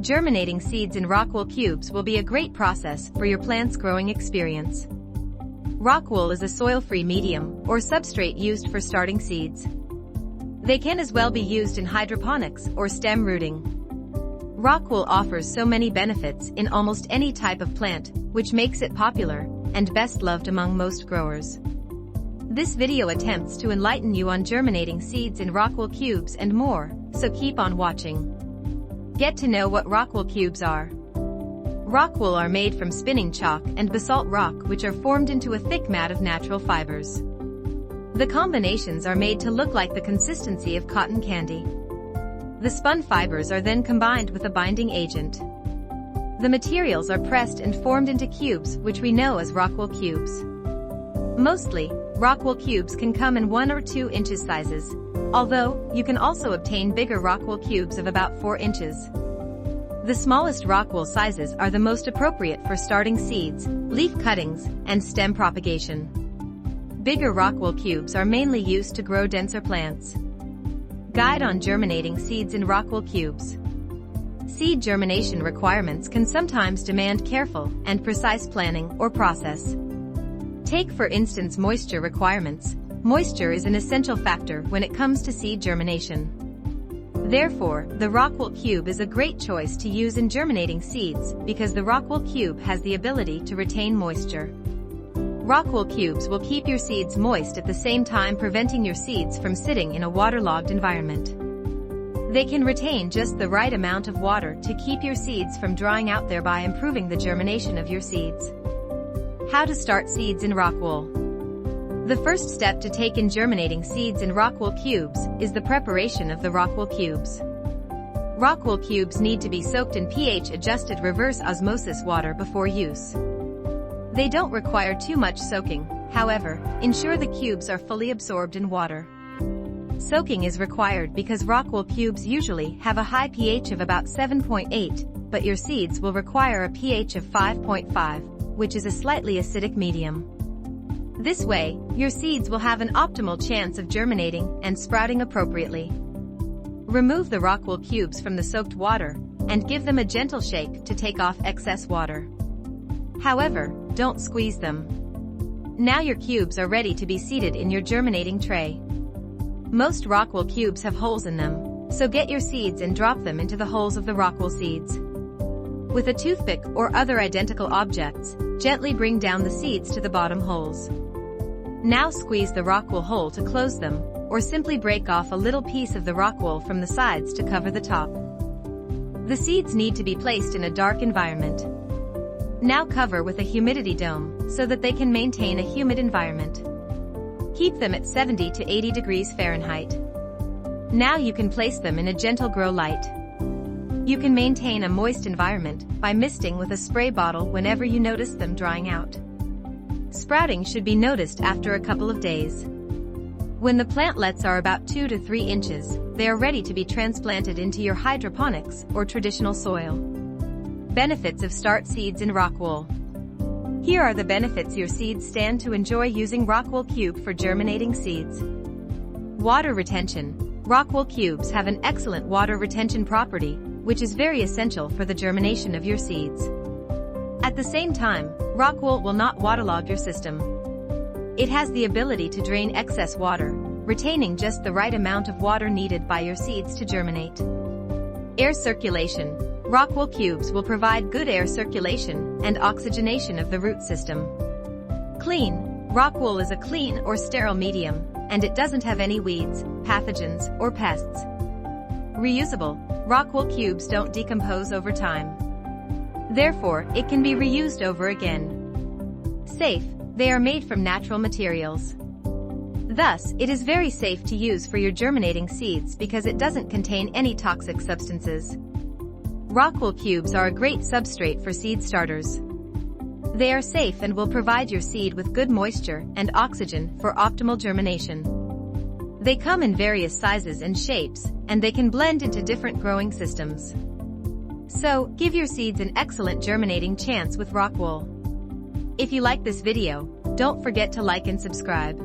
Germinating seeds in Rockwool cubes will be a great process for your plant's growing experience. Rockwool is a soil-free medium or substrate used for starting seeds. They can as well be used in hydroponics or stem rooting. Rockwool offers so many benefits in almost any type of plant, which makes it popular and best loved among most growers. This video attempts to enlighten you on germinating seeds in Rockwool cubes and more, so keep on watching. Get to know what Rockwool cubes are. Rockwool are made from spinning chalk and basalt rock, which are formed into a thick mat of natural fibers. The combinations are made to look like the consistency of cotton candy. The spun fibers are then combined with a binding agent. The materials are pressed and formed into cubes, which we know as Rockwool cubes. Mostly, Rockwool cubes can come in 1 or 2 inches sizes, although you can also obtain bigger Rockwool cubes of about 4 inches. The smallest Rockwool sizes are the most appropriate for starting seeds, leaf cuttings, and stem propagation. Bigger Rockwool cubes are mainly used to grow denser plants. Guide on germinating seeds in Rockwool cubes. Seed germination requirements can sometimes demand careful and precise planning or process. Take for instance moisture requirements. Moisture is an essential factor when it comes to seed germination. Therefore, the Rockwool cube is a great choice to use in germinating seeds because the Rockwool cube has the ability to retain moisture. Rockwool cubes will keep your seeds moist at the same time preventing your seeds from sitting in a waterlogged environment. They can retain just the right amount of water to keep your seeds from drying out, thereby improving the germination of your seeds. How to start seeds in Rockwool. The first step to take in germinating seeds in Rockwool cubes is the preparation of the Rockwool cubes. Rockwool cubes need to be soaked in pH-adjusted reverse osmosis water before use. They don't require too much soaking, however, ensure the cubes are fully absorbed in water. Soaking is required because Rockwool cubes usually have a high pH of about 7.8, but your seeds will require a pH of 5.5, which is a slightly acidic medium. This way, your seeds will have an optimal chance of germinating and sprouting appropriately. Remove the Rockwool cubes from the soaked water and give them a gentle shake to take off excess water. However, don't squeeze them. Now your cubes are ready to be seeded in your germinating tray. Most Rockwool cubes have holes in them, so get your seeds and drop them into the holes of the Rockwool seeds. With a toothpick or other identical objects, gently bring down the seeds to the bottom holes. Now squeeze the Rockwool hole to close them, or simply break off a little piece of the Rockwool from the sides to cover the top. The seeds need to be placed in a dark environment. Now cover with a humidity dome so that they can maintain a humid environment. Keep them at 70 to 80 degrees Fahrenheit. Now you can place them in a gentle grow light. You can maintain a moist environment by misting with a spray bottle whenever you notice them drying out. Sprouting should be noticed after a couple of days. When the plantlets are about 2 to 3 inches, they are ready to be transplanted into your hydroponics or traditional soil. Benefits of start seeds in Rockwool. Here are the benefits your seeds stand to enjoy using Rockwool cube for germinating seeds. Water retention. Rockwool cubes have an excellent water retention property, which is very essential for the germination of your seeds. At the same time, Rockwool will not waterlog your system. It has the ability to drain excess water, retaining just the right amount of water needed by your seeds to germinate. Air circulation. Rockwool cubes will provide good air circulation and oxygenation of the root system. Clean. Rockwool is a clean or sterile medium, and it doesn't have any weeds, pathogens, or pests. Reusable. Rockwool cubes don't decompose over time. Therefore, it can be reused over again. Safe. They are made from natural materials. Thus, it is very safe to use for your germinating seeds because it doesn't contain any toxic substances. Rockwool cubes are a great substrate for seed starters. They are safe and will provide your seed with good moisture and oxygen for optimal germination. They come in various sizes and shapes, and they can blend into different growing systems. So, give your seeds an excellent germinating chance with Rockwool. If you like this video, don't forget to like and subscribe.